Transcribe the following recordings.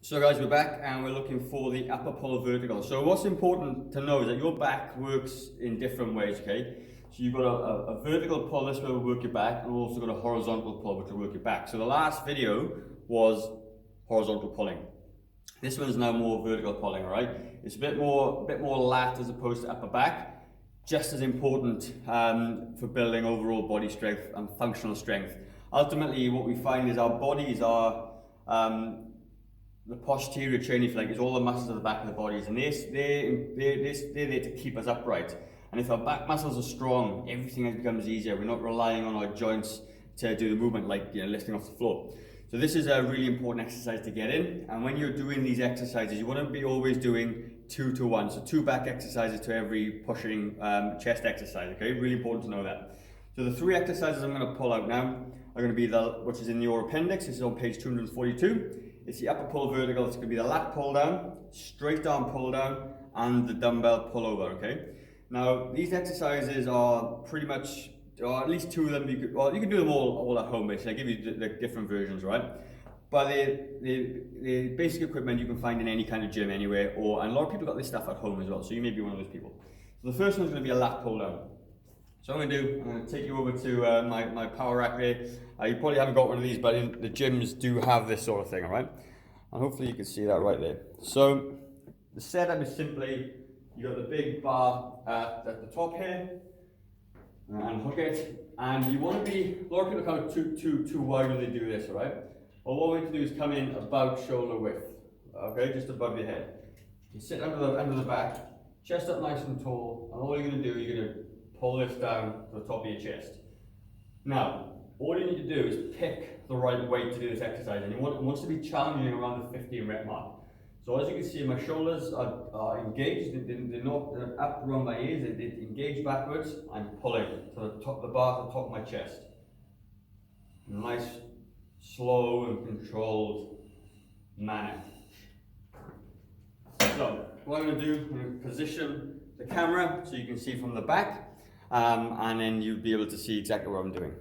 So guys, we're back and we're looking for the upper pull vertical. So what's important to know is that your back works in different ways, okay? So you've got a vertical pull, this will work your back, and we've also got a horizontal pull, which will work your back. So the last video was horizontal pulling. This one's now more vertical pulling, all right? It's a bit more lat as opposed to upper back. Just as important for building overall body strength and functional strength. Ultimately, what we find is our bodies are the posterior chain, if you like, is all the muscles at the back of the bodies, and they're there to keep us upright. And if our back muscles are strong, everything else becomes easier. We're not relying on our joints to do the movement, like lifting off the floor. So this is a really important exercise to get in. And when you're doing these exercises, you want to be always doing 2 to 1. So 2 back exercises to every pushing chest exercise. Okay, really important to know that. So the 3 exercises I'm going to pull out now are going to be which is in your appendix. This is on page 242. It's the upper pull vertical. It's going to be the lat pull down, straight arm pull down, and the dumbbell pull over. Okay. Now these exercises are pretty much, or at least 2 of them. You can do them all at home. Basically, I give you the different versions, right? But the basic equipment you can find in any kind of gym anywhere, and a lot of people got this stuff at home as well. So you may be one of those people. So the first one's going to be a lat pull down. So I'm going to take you over to my power rack there. You probably haven't got one of these, but the gyms do have this sort of thing, all right? And hopefully you can see that right there. So the setup is simply, you got the big bar at the top here, and hook it. And you want to be, a lot of people come too wide when they do this, all right? Well, what we need to do is come in about shoulder width, okay, just above your head. You sit under the back, chest up nice and tall, and all you're going to do, you're going to pull this down to the top of your chest. Now, all you need to do is pick the right weight to do this exercise, and it wants to be challenging around the 15 rep mark. So as you can see, my shoulders are engaged, they're not up around my ears, they're engaged backwards. I'm pulling to the top of the bar, to the top of my chest. Nice, slow and controlled manner. So what I'm going to do, I'm going to position the camera so you can see from the back. And then you'll be able to see exactly what I'm doing.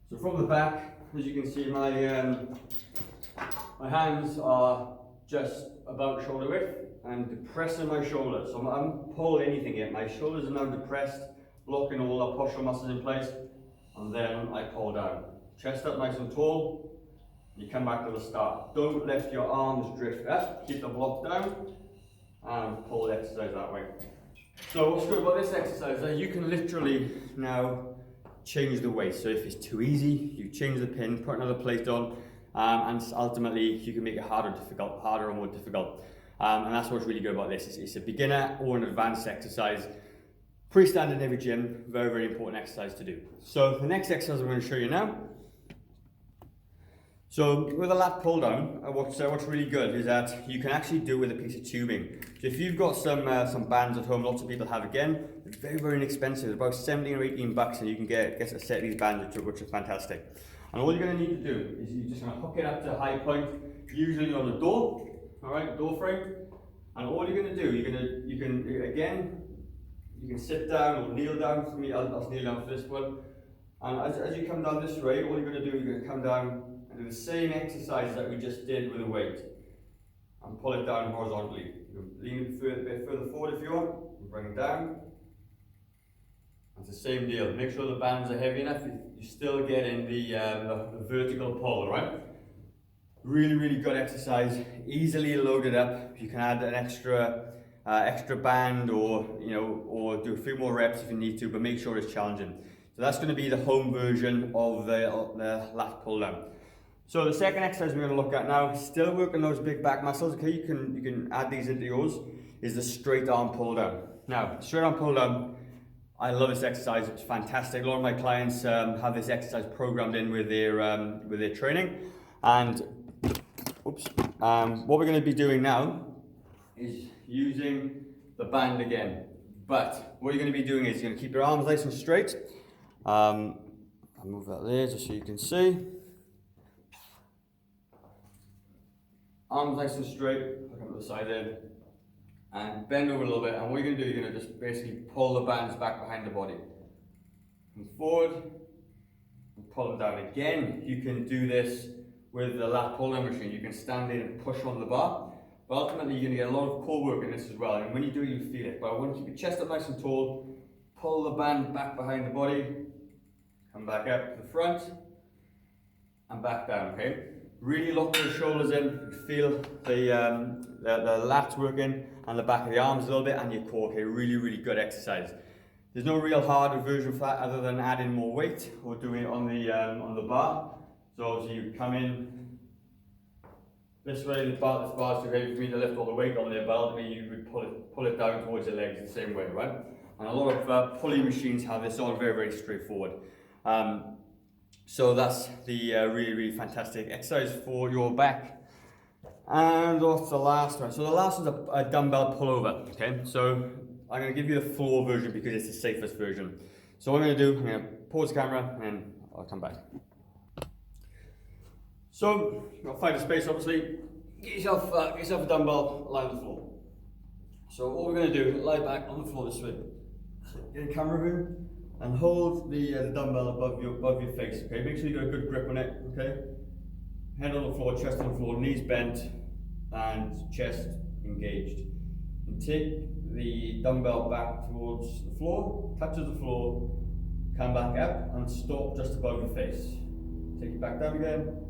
So from the back, as you can see, my hands are just about shoulder width. I'm depressing my shoulders, so I haven't pulled anything yet. My shoulders are now depressed, blocking all the postural muscles in place, and then I pull down. Chest up nice and tall, you come back to the start. Don't let your arms drift up, keep the block down, and pull the exercise that way. So what's good about this exercise is that you can literally now change the weight. So if it's too easy, you change the pin, put another plate on, and ultimately you can make it harder or more difficult. And that's what's really good about this. It's a beginner or an advanced exercise. Pretty standard in every gym, very, very important exercise to do. So the next exercise I'm going to show you now. So with a lat pull down, what's really good is that you can actually do it with a piece of tubing. So if you've got some bands at home, lots of people have, again, they're very, very inexpensive. They're about 17 or 18 bucks, and you can get a set of these bands, which are fantastic. And all you're going to need to do is you're just going to hook it up to a high point, usually on the door, all right, door frame. And all you're going to do, you can sit down or kneel down. For me, I'll kneel down for this one. And as you come down this way, all you're going to do, you're going to come down and do the same exercise that we just did with the weight, and pull it down horizontally. You can lean it a bit further forward if you want, and bring it down. It's the same deal. Make sure the bands are heavy enough. You still get in the vertical pull, right? Really, really good exercise. Easily loaded up. You can add an extra band, or do a few more reps if you need to, but make sure it's challenging. So that's going to be the home version of the lat pull down. So the second exercise we're going to look at now, still working those big back muscles. Okay, you can add these into yours. Is the straight arm pull down. Now, straight arm pull down, I love this exercise. It's fantastic. A lot of my clients have this exercise programmed in with their training. And what we're going to be doing now is using the band again. But what you're going to be doing is you're going to keep your arms nice and straight. I'll move that there just so you can see. Arms nice and straight, hook up to the side there, and bend over a little bit. And what you're going to do, you're going to just basically pull the bands back behind the body. Come forward, and pull them down. Again, you can do this with the lat pulling machine, you can stand in and push on the bar. But ultimately, you're going to get a lot of core work in this as well. And when you do it, you feel it. But I want to keep your chest up nice and tall. Pull the band back behind the body. Come back up to the front. And back down, okay? Really lock the shoulders in. You feel the lats working and the back of the arms a little bit and your core, okay? Really, really good exercise. There's no real hard version for that other than adding more weight or doing it on the bar. So obviously you come in this way, this bar's too heavy for me to lift all the weight on there, but ultimately you would pull it down towards the legs the same way, right? And a lot of pulley machines have this on very, very straightforward. So that's the really, really fantastic exercise for your back. And what's the last one? So the last is a dumbbell pullover, okay? So I'm going to give you the floor version because it's the safest version. So what I'm going to do, I'm going to pause the camera and I'll come back. So you've got to find a space, obviously. Get yourself a dumbbell, lie on the floor. So what we're going to do, lie back on the floor this way. Get a camera view and hold the dumbbell above your face. Okay, make sure you got a good grip on it. Okay, head on the floor, chest on the floor, knees bent, and chest engaged. And take the dumbbell back towards the floor, touches the floor, come back up, and stop just above your face. Take it back down again.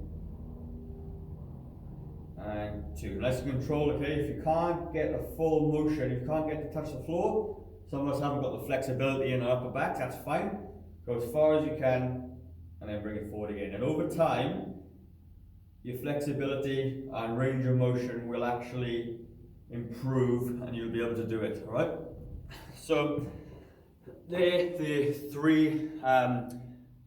And 2. Nice and control, okay? If you can't get a full motion, if you can't get to touch the floor, some of us haven't got the flexibility in our upper back, that's fine. Go as far as you can, and then bring it forward again. And over time, your flexibility and range of motion will actually improve, and you'll be able to do it, all right? So, they're the 3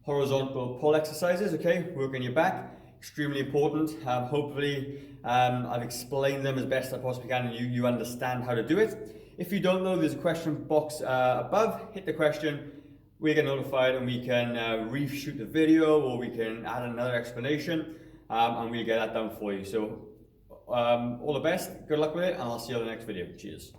horizontal pull exercises, okay? Working your back. Extremely important. Hopefully I've explained them as best I possibly can and you understand how to do it. If you don't know, there's a question box above. Hit the question, we get notified and we can reshoot the video or we can add another explanation and we'll get that done for you. So all the best, good luck with it, and I'll see you on the next video. Cheers.